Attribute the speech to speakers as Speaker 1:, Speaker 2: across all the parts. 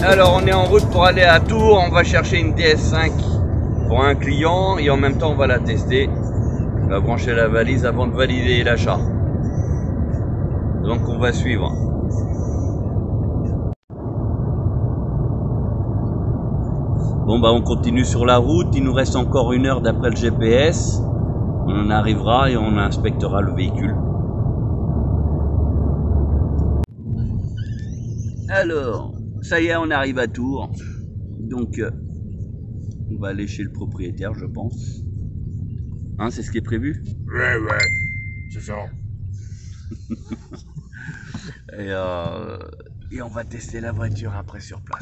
Speaker 1: Alors on est en route pour aller à Tours, on va chercher une DS5 pour un client et en même temps on va la tester. On va brancher la valise avant de valider l'achat. Donc on va suivre. Bon bah on continue sur la route, il nous reste encore 1 heure d'après le GPS. On en arrivera et on inspectera le véhicule. Alors, ça y est, on arrive à Tours. Donc, on va aller chez le propriétaire, je pense. Hein, c'est ce qui est prévu?
Speaker 2: Ouais, c'est ça.
Speaker 1: Et on va tester la voiture après sur place.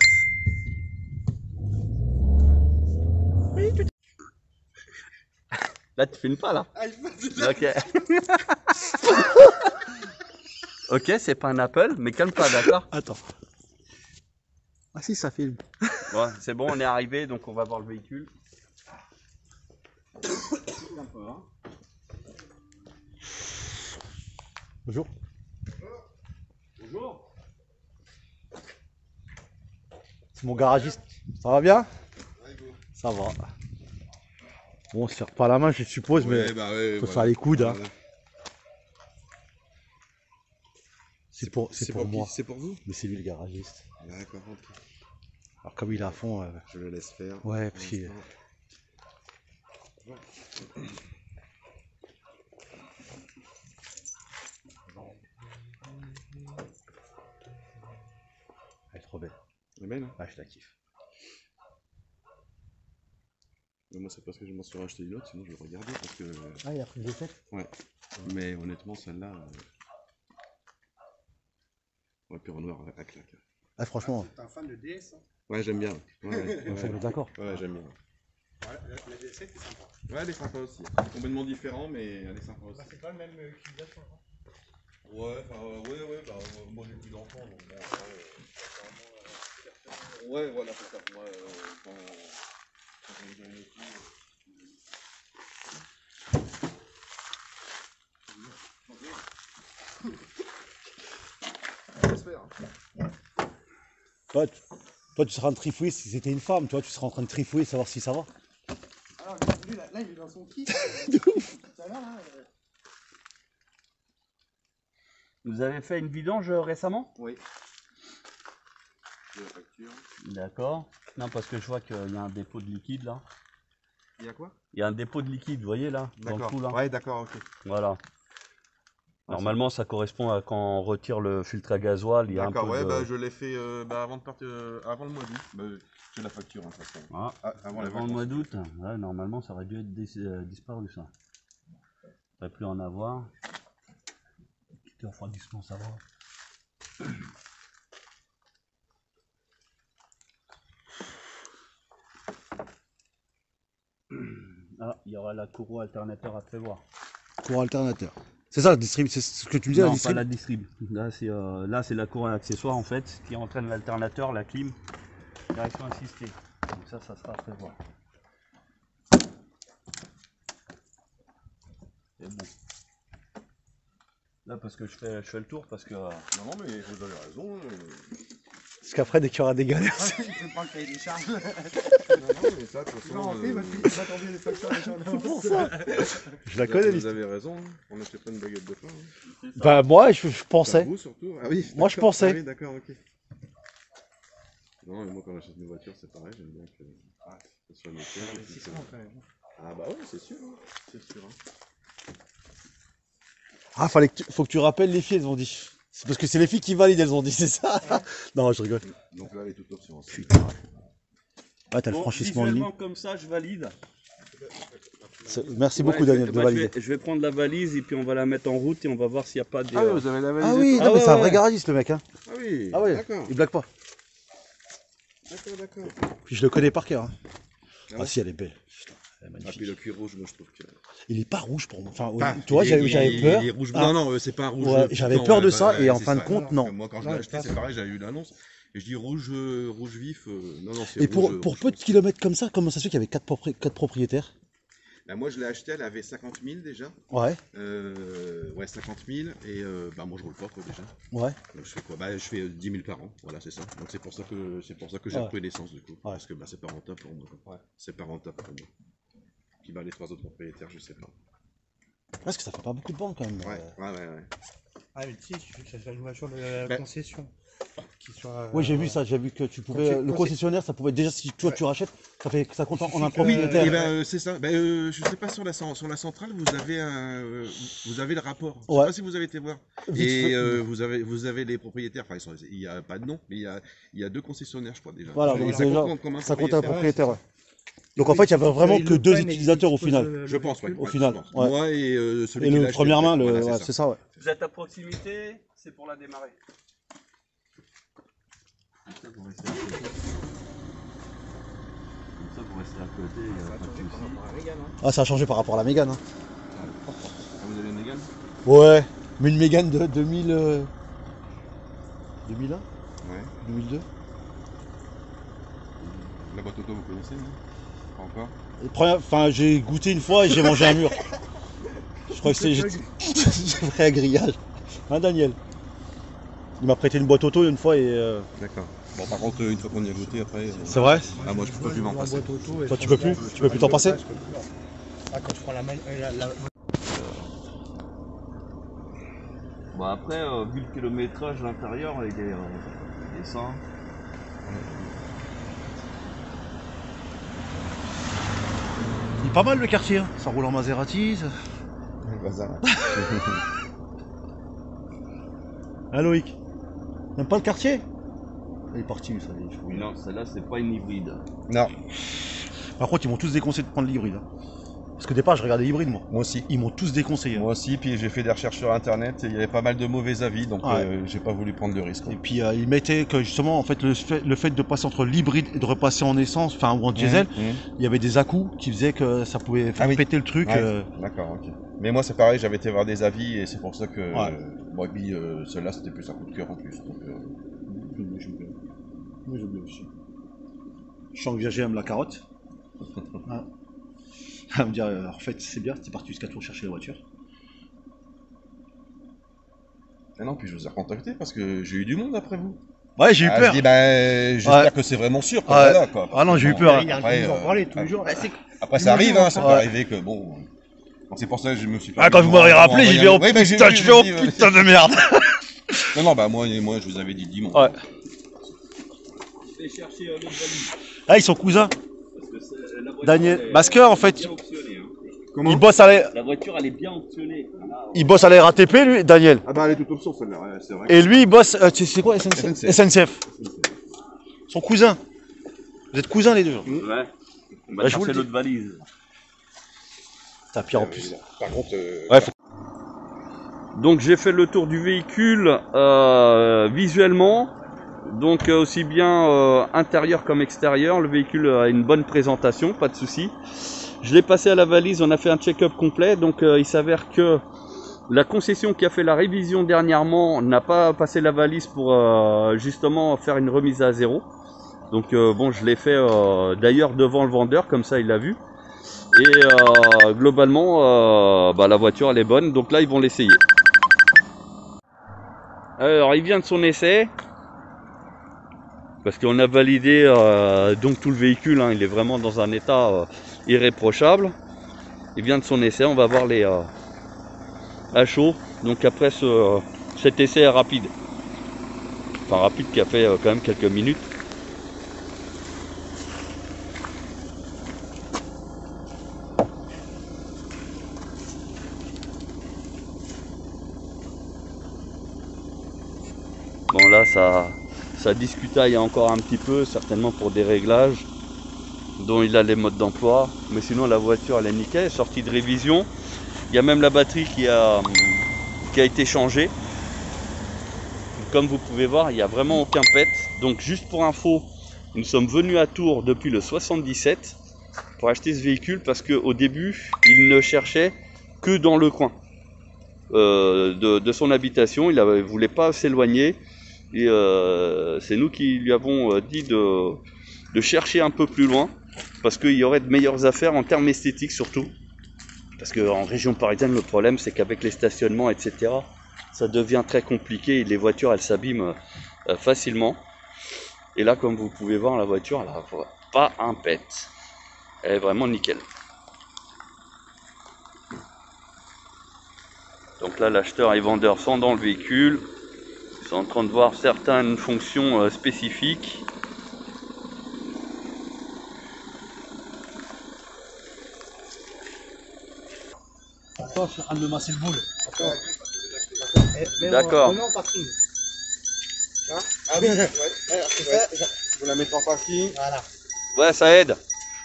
Speaker 1: Là, tu filmes pas, là? Ok. Ok, c'est pas un Apple, mais calme-toi, d'accord?
Speaker 3: Attends. Ah si, ça filme.
Speaker 1: Bon, c'est bon, on est arrivé, donc on va voir le véhicule.
Speaker 3: Bonjour.
Speaker 1: Bonjour.
Speaker 3: C'est mon garagiste. Ça va bien? Ça va. Bon, on se serre pas la main, je suppose, mais faut faire les coudes. Hein. C'est pour moi.
Speaker 2: C'est pour vous?
Speaker 3: Mais c'est lui le garagiste.
Speaker 2: D'accord, ok.
Speaker 3: Alors comme il est à fond...
Speaker 2: Je le laisse faire.
Speaker 3: Ouais, parce qu'il... Elle est trop belle.
Speaker 2: Elle est belle, hein?
Speaker 3: Ah, je la kiffe.
Speaker 2: Moi, c'est parce que je m'en suis racheté une autre, sinon je vais regarder parce que...
Speaker 3: Ah, il a pris des fêtes?
Speaker 2: Ouais. Mais honnêtement, celle-là... Ouais, puis en noir, à claque.
Speaker 3: Ah, franchement...
Speaker 4: T'es un fan de DS, hein?
Speaker 2: Ouais, j'aime bien. Ouais,
Speaker 3: on est d'accord.
Speaker 2: ouais, j'aime bien.
Speaker 4: Ouais, la DS7 est sympa.
Speaker 2: Ouais, elle est sympa aussi. Complètement différent, mais elle est sympa aussi.
Speaker 4: Bah, c'est pas le même utilisation. Hein.
Speaker 2: Ouais, bah, moi j'ai plus d'enfants, donc bon, ouais, voilà, c'est ça. Moi, quand j'ai une fille... J'espère.
Speaker 3: Toi, tu seras en train de trifouiller si c'était une femme, toi, tu seras en train de trifouiller, savoir si ça va.
Speaker 4: Alors, lui, là, il est dans son kit. Tout à l'heure, là,
Speaker 1: Vous avez fait une vidange récemment?
Speaker 2: Oui. J'ai la facture.
Speaker 1: D'accord. Non, parce que je vois qu'il y a un dépôt de liquide là.
Speaker 2: Il y a quoi?
Speaker 1: Il y a un dépôt de liquide, vous voyez là, dans le
Speaker 2: D'accord.
Speaker 1: trou là.
Speaker 2: Ouais, d'accord, ok.
Speaker 1: Voilà. Normalement, ça correspond à quand on retire le filtre à gasoil. Il y a un peu
Speaker 2: D'accord, ouais,
Speaker 1: de...
Speaker 2: bah je l'ai fait avant de partir, avant le mois d'août. Bah, j'ai la facture, hein, de toute façon.
Speaker 1: Ah,
Speaker 2: Avant les
Speaker 1: avant le
Speaker 2: vacances.
Speaker 1: mois d'août, ouais, normalement, ça aurait dû être disparu ça. Ça aurait pu en avoir. Petit refroidissement, ça va. Ah, il y aura la courroie alternateur à prévoir.
Speaker 3: Courant alternateur. C'est ça, c'est ce que tu me disais,
Speaker 1: Non,
Speaker 3: la
Speaker 1: pas
Speaker 3: distrib.
Speaker 1: la distrib. Là, c'est la courroie accessoire en fait, qui entraîne l'alternateur, la clim, direction assistée. Donc ça sera à prévoir. C'est bon. Là, parce que je fais le tour, parce que...
Speaker 2: Non, non, mais vous avez raison.
Speaker 3: Parce qu'après, dès qu'il y aura des galères...
Speaker 4: il peut pas le cahier des charges.
Speaker 2: Non, non, mais ça, de toute
Speaker 4: Il va
Speaker 2: façon...
Speaker 4: rentrer, il va t'envoyer les factures déjà en avance.
Speaker 3: pour ça. Je la connais,
Speaker 2: Vous
Speaker 3: l'histoire.
Speaker 2: avez raison, on n'achetait pas une baguette de pain. Hein.
Speaker 3: Bah moi, je
Speaker 2: Enfin,
Speaker 3: pensais.
Speaker 2: vous surtout. Ah oui,
Speaker 3: Moi, je
Speaker 2: d'accord.
Speaker 3: pensais.
Speaker 2: Ah oui, d'accord, ok. Non, mais moi quand j'achète une voiture, c'est pareil, j'aime bien que ça soit nickel.
Speaker 4: C'est un investissement quand même.
Speaker 2: Ah bah ouais, c'est sûr, hein. C'est sûr. Hein.
Speaker 3: Ah, faut que tu rappelles les filles, elles ont dit. C'est parce que c'est les filles qui valident, elles ont dit, c'est ça? Non, je rigole.
Speaker 2: Donc là, elle est toute option ensemble.
Speaker 3: Putain. Ah, t'as le
Speaker 1: Bon,
Speaker 3: franchissement de ligne.
Speaker 1: visuellement comme ça, je valide.
Speaker 3: Merci
Speaker 1: Ouais,
Speaker 3: beaucoup, Daniel, de
Speaker 1: je
Speaker 3: valider.
Speaker 1: vais prendre la valise et puis on va la mettre en route et on va voir s'il n'y a pas des...
Speaker 2: Ah oui, vous avez la valise.
Speaker 3: Ah oui,
Speaker 1: Ah
Speaker 3: non, mais
Speaker 1: ouais,
Speaker 3: c'est un
Speaker 1: ouais.
Speaker 3: vrai garagiste, le mec, hein.
Speaker 2: Ah oui,
Speaker 3: Ah ouais,
Speaker 2: d'accord.
Speaker 3: il blague pas.
Speaker 2: D'accord.
Speaker 3: Puis je le connais par cœur. Hein.
Speaker 2: Ah
Speaker 3: Ah
Speaker 2: ouais.
Speaker 3: si, elle est belle. Putain, elle est
Speaker 2: Ah
Speaker 3: magnifique.
Speaker 2: puis le cuir rouge, moi je trouve que...
Speaker 3: Il est pas rouge pour moi. Enfin,
Speaker 2: Ah,
Speaker 3: tu vois,
Speaker 2: il
Speaker 3: j'avais
Speaker 2: est-
Speaker 3: peur.
Speaker 2: Il est rouge
Speaker 3: Ah.
Speaker 2: blanc, non, c'est pas un rouge.
Speaker 3: Ouais, j'avais
Speaker 2: piquant,
Speaker 3: peur de
Speaker 2: ouais,
Speaker 3: ça,
Speaker 2: ouais,
Speaker 3: et en
Speaker 2: c'est
Speaker 3: fin de
Speaker 2: ça.
Speaker 3: compte, non.
Speaker 2: Moi quand je
Speaker 3: Non,
Speaker 2: l'ai acheté,
Speaker 3: putain.
Speaker 2: c'est pareil, j'avais eu l'annonce. Et je dis rouge vif. Non, c'est
Speaker 3: Et
Speaker 2: rouge.
Speaker 3: pour
Speaker 2: rouge
Speaker 3: peu de kilomètres comme ça, comment ça se fait qu'il y avait 4 propriétaires?
Speaker 2: Bah, moi, je l'ai acheté, elle avait 50 000 déjà.
Speaker 3: Ouais.
Speaker 2: Ouais, 50 000. Et bah, moi, je roule pas, quoi, déjà.
Speaker 3: Ouais.
Speaker 2: Donc, je fais quoi? Bah, je fais 10 000 par an. Voilà, c'est ça. Donc, c'est pour ça que j'ai repris l'essence, du coup. Ouais. Parce que bah, c'est pas rentable pour moi. Ouais. C'est pas rentable pour moi. Puis, bah, les 3 autres propriétaires, je sais pas.
Speaker 3: Parce que ça fait pas beaucoup de banques quand même.
Speaker 2: Ouais.
Speaker 4: Ah, mais tu sais, il suffit que ça soit une voiture de concession.
Speaker 3: Oui, j'ai vu ça, j'ai vu que tu pouvais. Le concessionnaire, ça pouvait déjà, si toi tu rachètes, ça compte en un propriétaire.
Speaker 2: Oui, ben, c'est ça. Ben, je sais pas, sur la centrale, vous avez le rapport. Je sais pas si vous avez été voir. Et vous avez les propriétaires. Enfin, il n'y a pas de nom, mais il y a 2 concessionnaires, je crois déjà.
Speaker 3: Voilà, donc déjà, ça compte un propriétaire. Ouais. Donc en fait, il y avait vraiment que 2 utilisateurs au final.
Speaker 2: Je pense, ouais.
Speaker 3: Au final.
Speaker 2: Ouais. Moi et celui qui
Speaker 3: l'a acheté. Et
Speaker 2: le
Speaker 3: première main, c'est ça, ouais.
Speaker 1: Vous êtes à proximité, c'est pour la démarrer. Comme ça, vous restez à côté.
Speaker 3: Ah, ça a changé par rapport à la Mégane. Hein.
Speaker 2: Ah, vous avez une Mégane?
Speaker 3: Ouais, mais une Mégane de 2000. 2001
Speaker 2: Ouais.
Speaker 3: 2002.
Speaker 2: La boîte auto, vous connaissez, non? Pas encore?
Speaker 3: Enfin, j'ai goûté une fois et j'ai mangé un mur. Je crois que c'est vrai à grillage. Hein, Daniel? Il m'a prêté une boîte auto une fois et.
Speaker 2: D'accord. Bon, par contre, une fois qu'on y a goûté, après.
Speaker 3: C'est vrai?
Speaker 2: Ah, moi, je peux plus m'en passer.
Speaker 3: Toi, tu peux plus? Tu peux plus t'en passer?
Speaker 4: Ah, quand tu prends la
Speaker 1: Bon, après, vu le kilométrage, l'intérieur, il est sain.
Speaker 3: Il est pas mal le quartier, hein. Ça roule en Maserati. Hein, Loïc? T'aimes pas le quartier? Il est parti, ça.
Speaker 1: Non, celle-là, c'est pas une hybride.
Speaker 2: Non.
Speaker 3: Par contre, ils m'ont tous déconseillé de prendre l'hybride. Hein. Parce qu'au départ, je regardais hybride, moi.
Speaker 2: Moi aussi.
Speaker 3: Ils m'ont tous déconseillé.
Speaker 2: Moi aussi, puis j'ai fait des recherches sur internet et il y avait pas mal de mauvais avis, donc j'ai pas voulu prendre de risque.
Speaker 3: Et puis ils mettaient que justement, en fait, le fait de passer entre l'hybride et de repasser en essence, enfin ou en diesel, il y avait des à-coups qui faisaient que ça pouvait faire péter le truc.
Speaker 2: Ouais. D'accord, ok. Mais moi c'est pareil, j'avais été voir des avis et c'est pour ça que moi puis celle-là c'était plus un coup de cœur en plus. Donc,
Speaker 3: j'aime bien aussi. Je sens que j'aime la carotte. Elle me dire, en fait, c'est bien, t'es parti jusqu'à Tours chercher la voiture.
Speaker 2: Ah non, puis je vous ai recontacté parce que j'ai eu du monde après vous.
Speaker 3: Ouais, j'ai eu peur.
Speaker 2: Je dis, j'espère que c'est vraiment sûr. Quoi, voilà, quoi.
Speaker 3: Ah non, j'ai eu peur.
Speaker 2: Après,
Speaker 4: en parler tous les jours.
Speaker 2: Après ça arrive, hein, ça peut arriver que bon. C'est pour ça que je me suis.
Speaker 3: Ah, quand vous m'aurez rappelé, j'ai dit, oh putain, je fais oh putain de merde.
Speaker 2: Non, bah moi, je vous avais dit dimanche.
Speaker 3: Ouais.
Speaker 1: Je vais chercher l'autre valise.
Speaker 3: Ah, ils sont cousins. Daniel, parce que en fait,
Speaker 2: Comment
Speaker 3: il bosse à
Speaker 1: la voiture, elle est bien optionnée.
Speaker 3: Il bosse à la RATP, lui, Daniel.
Speaker 2: Ah bah elle est toute option celle-là, c'est vrai.
Speaker 3: Et lui, il bosse, c'est quoi SNCF. Son cousin. Vous êtes cousins les deux.
Speaker 1: Ouais. On va chercher l'autre valise.
Speaker 3: T'as pire en plus.
Speaker 2: Par contre.
Speaker 1: Donc j'ai fait le tour du véhicule visuellement. Donc aussi bien intérieur comme extérieur, le véhicule a une bonne présentation, pas de souci. Je l'ai passé à la valise, on a fait un check-up complet. Donc il s'avère que la concession qui a fait la révision dernièrement n'a pas passé la valise pour justement faire une remise à zéro. Donc bon, je l'ai fait d'ailleurs devant le vendeur, comme ça il l'a vu. Et globalement, la voiture elle est bonne, donc là ils vont l'essayer. Alors il vient de son essai. Parce qu'on a validé donc tout le véhicule, hein, il est vraiment dans un état irréprochable. Il vient de son essai, on va voir les à chaud. Donc après cet essai rapide. Enfin rapide qui a fait quand même quelques minutes. Bon là ça discutaille encore un petit peu, certainement pour des réglages dont il a les modes d'emploi, mais sinon la voiture elle est nickel, elle est sortie de révision. Il y a même la batterie qui a été changée. Comme vous pouvez voir, il n'y a vraiment aucun pet. Donc juste pour info, nous sommes venus à Tours depuis le 77 pour acheter ce véhicule parce qu'au début il ne cherchait que dans le coin de son habitation, il ne voulait pas s'éloigner. Et c'est nous qui lui avons dit de chercher un peu plus loin parce qu'il y aurait de meilleures affaires en termes esthétiques surtout. Parce qu'en région parisienne, le problème, c'est qu'avec les stationnements, etc., ça devient très compliqué et les voitures, elles s'abîment facilement. Et là, comme vous pouvez voir, la voiture, elle n'a pas un pet. Elle est vraiment nickel. Donc là, l'acheteur et les vendeurs sont dans le véhicule. Ils sont en train de voir certaines fonctions spécifiques.
Speaker 3: Attends, je suis en train de me masser le boule.
Speaker 1: D'accord.
Speaker 2: Ah oui, vous la mettez en parking.
Speaker 3: Voilà.
Speaker 1: Ouais, ça aide.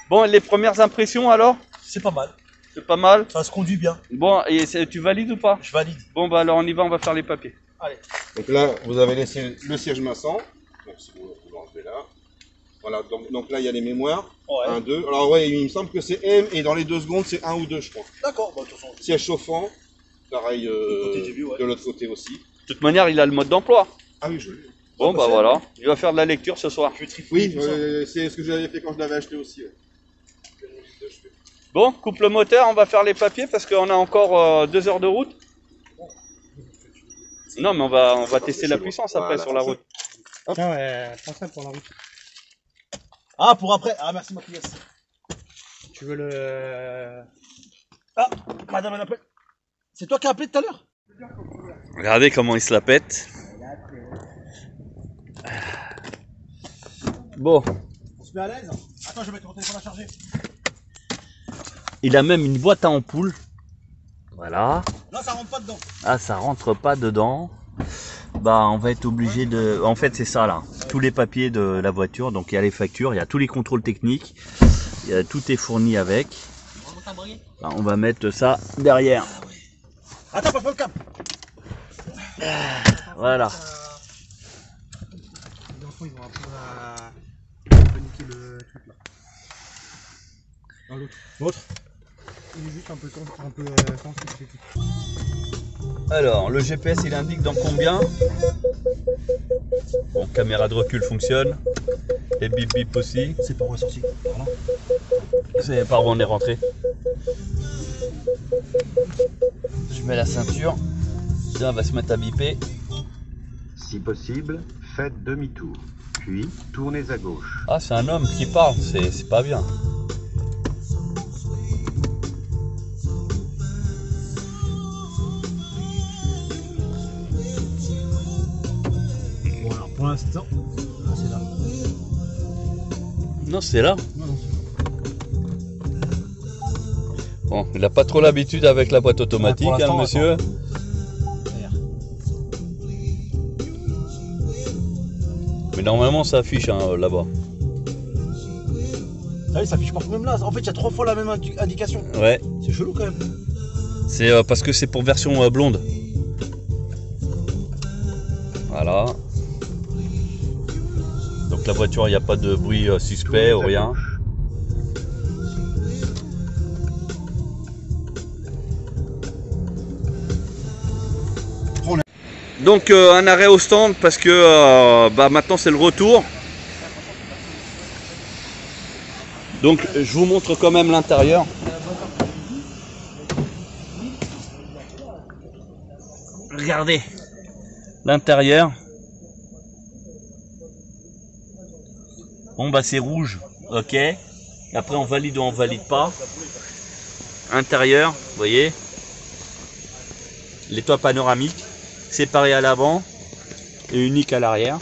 Speaker 1: Bon, les premières impressions alors?
Speaker 3: C'est pas mal.
Speaker 1: C'est pas mal.
Speaker 3: Ça se conduit bien.
Speaker 1: Bon, et tu valides ou pas?
Speaker 3: Je valide.
Speaker 1: Bon, bah alors on y va, on va faire les papiers.
Speaker 3: Allez.
Speaker 2: Donc là, vous avez laissé le siège maçon. Donc si vous l'enlevez là. Voilà, donc là il y a les mémoires.
Speaker 3: Ouais.
Speaker 2: 1, 2. Alors ouais, il me semble que c'est M et dans les 2 secondes c'est 1 ou 2 je crois.
Speaker 3: D'accord, bah de toute façon.
Speaker 2: Siège chauffant. Pareil
Speaker 3: côté, j'ai vu, ouais.
Speaker 2: de l'autre côté aussi.
Speaker 1: De toute manière, il a le mode d'emploi.
Speaker 2: Ah oui, je l'ai.
Speaker 1: Bon, bah voilà. Il va faire de la lecture ce soir.
Speaker 3: Je vais trifouiller
Speaker 2: Oui,
Speaker 3: tout ça.
Speaker 2: c'est ce que j'avais fait quand je l'avais acheté aussi. Ouais.
Speaker 1: Bon, coupe le moteur, on va faire les papiers parce qu'on a encore 2 heures de route. Non, mais on va tester la puissance après
Speaker 2: Voilà,
Speaker 1: sur la
Speaker 2: c'est ça.
Speaker 1: route.
Speaker 4: Tiens, ouais, prends ça pour la route.
Speaker 3: Ah, pour après. Ah, merci ma pièce.
Speaker 4: Tu veux le.
Speaker 3: Ah, madame, elle appelle. C'est toi qui as appelé tout à l'heure?
Speaker 1: Regardez comment il se la pète. Bon,
Speaker 3: On se met à l'aise. Attends, je vais mettre mon téléphone à charger.
Speaker 1: il a même une boîte à ampoule. Voilà.
Speaker 3: Là, ça rentre pas dedans.
Speaker 1: Ah, ça rentre pas dedans. Bah, on va être obligé de... En fait, c'est ça, là. Tous les papiers de la voiture. Donc, il y a les factures, il y a tous les contrôles techniques. Tout est fourni avec. Bah, on va mettre ça derrière.
Speaker 3: Attends, pas le cap.
Speaker 1: Voilà.
Speaker 4: Les enfants, ils vont apprendre à paniquer le truc là. Dans l'autre.
Speaker 3: L'autre.
Speaker 4: Il est juste un peu sensible, c'est tout.
Speaker 1: Alors, le GPS, il indique dans combien? Bon, caméra de recul fonctionne. Et bip bip aussi.
Speaker 3: C'est par où est sorti? Voilà.
Speaker 1: C'est par où on est rentré. Je mets la ceinture. Là, on va se mettre à biper.
Speaker 5: Si possible, faites demi-tour, puis tournez à gauche.
Speaker 1: Ah, c'est un homme qui parle, c'est pas bien.
Speaker 3: Bon, alors pour l'instant, c'est là.
Speaker 1: Non, c'est là.
Speaker 3: Non, non,
Speaker 1: Bon, il n'a pas trop l'habitude avec la boîte automatique,
Speaker 3: Ouais, pour
Speaker 1: hein,
Speaker 3: l'instant,
Speaker 1: monsieur. Mais normalement, ça affiche hein, là-bas.
Speaker 3: Ah oui, ça affiche partout même là. En fait, il y a 3 fois la même indication.
Speaker 1: Ouais,
Speaker 3: C'est chelou quand même.
Speaker 1: c'est parce que c'est pour version blonde. Voilà. Donc la voiture, il n'y a pas de bruit suspect ou rien. Donc un arrêt au stand parce que bah, maintenant c'est le retour. Donc je vous montre quand même l'intérieur. Regardez l'intérieur. Bon bah c'est rouge, ok. Après on valide ou on valide pas. Intérieur, vous voyez. Les toits panoramiques. Séparé à l'avant et unique à l'arrière.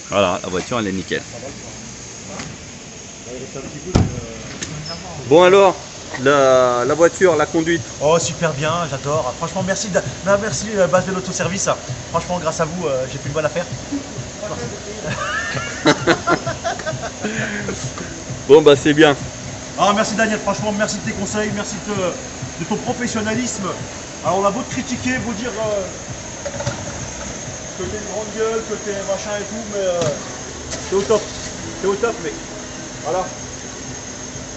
Speaker 1: Voilà, la voiture elle est nickel. Bon alors, la voiture, la conduite.
Speaker 3: Oh, super bien, j'adore. Franchement, merci, merci Base de l'autoservice. Franchement, grâce à vous, j'ai fait une bonne affaire.
Speaker 1: Bon bah c'est bien.
Speaker 3: Ah, merci Daniel, franchement, merci de tes conseils, merci de ton professionnalisme. Alors on a beau te critiquer, beau dire que t'es une grande gueule, que t'es machin et tout, mais t'es au top mec. Voilà.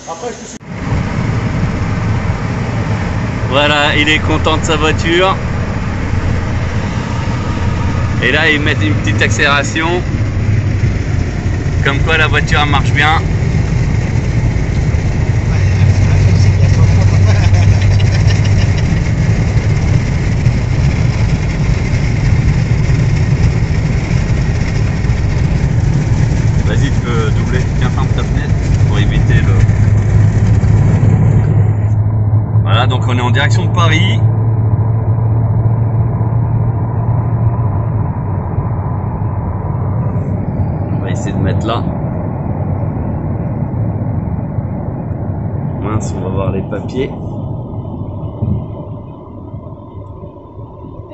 Speaker 3: Après je te suis.
Speaker 1: Voilà, il est content de sa voiture. Et là ils mettent une petite accélération. Comme quoi la voiture elle marche bien. Voilà, donc on est en direction de Paris. On va essayer de mettre là. Mince, on va voir les papiers.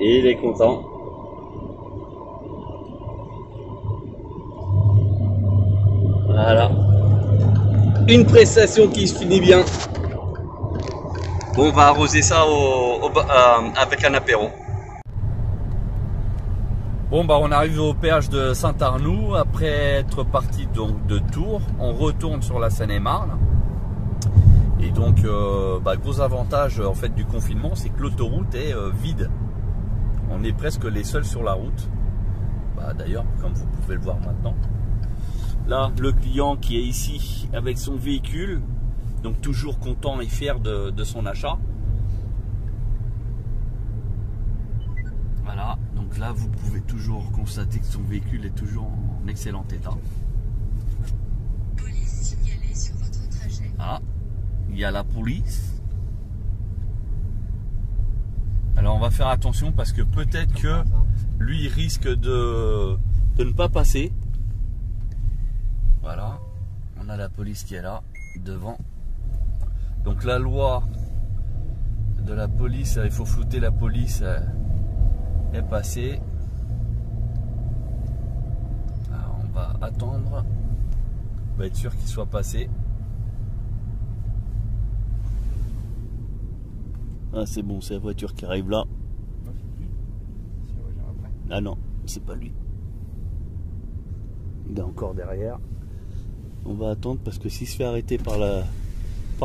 Speaker 1: Et il est content. Voilà. Une prestation qui se finit bien. Bon, on va arroser ça avec un apéro. Bon, bah on arrive au péage de Saint-Arnoux. Après être parti donc de Tours, on retourne sur la Seine-et-Marne. Et donc, gros avantage en fait du confinement, c'est que l'autoroute est vide. On est presque les seuls sur la route. D'ailleurs, comme vous pouvez le voir maintenant. Là, le client qui est ici avec son véhicule, donc toujours content et fier de son achat. Voilà, donc là vous pouvez toujours constater que son véhicule est toujours en excellent état.
Speaker 6: Police signalée sur votre trajet.
Speaker 1: Ah, il y a la police. Alors on va faire attention parce que peut-être que lui il risque de ne pas passer. Voilà, on a la police qui est là, devant. Donc la loi de la police, il faut flouter la police, est passée. Alors on va attendre, on va être sûr qu'il soit passé. Ah c'est bon, c'est la voiture qui arrive là. Ah non, c'est pas lui. Il est encore derrière. On va attendre parce que s'il se fait arrêter par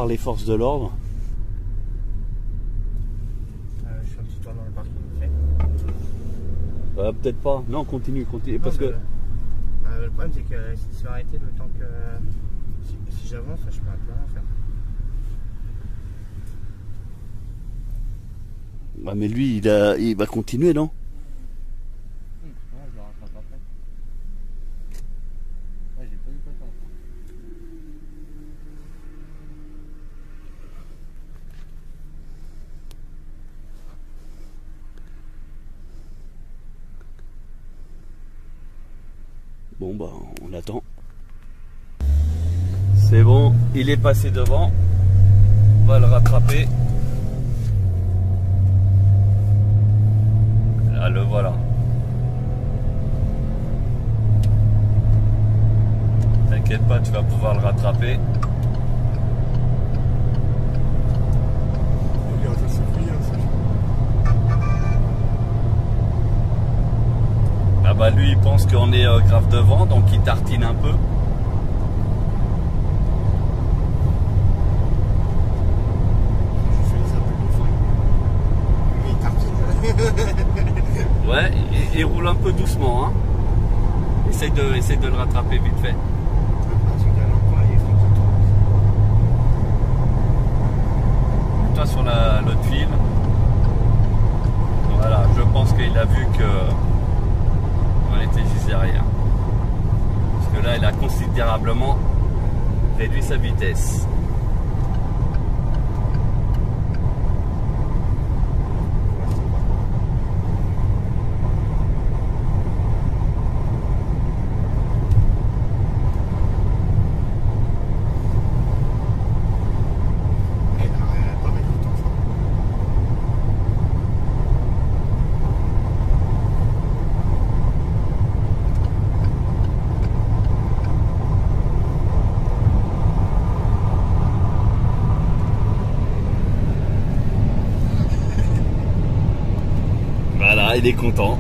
Speaker 1: les forces de l'ordre.
Speaker 4: Je fais un petit tour dans le parking.
Speaker 1: Peut-être pas. Non, continue.
Speaker 4: Non,
Speaker 1: parce que...
Speaker 4: le problème c'est que s'il se fait arrêter le temps que... Si j'avance, je peux plus rien faire.
Speaker 1: mais lui, il va continuer, non?
Speaker 4: Je le rattrape après. Ouais, j'ai pas eu le temps.
Speaker 1: Bon on attend. C'est bon, il est passé devant. On va le rattraper. Là, le voilà. T'inquiète pas, tu vas pouvoir le rattraper. Lui il pense qu'on est grave devant, donc il tartine un peu. Ouais, il roule un peu doucement, hein. Essaye de le rattraper vite fait. Toi sur l'autre fil. Voilà, je pense qu'il a vu que on était juste derrière. Parce que là, il a considérablement réduit sa vitesse. Il est content.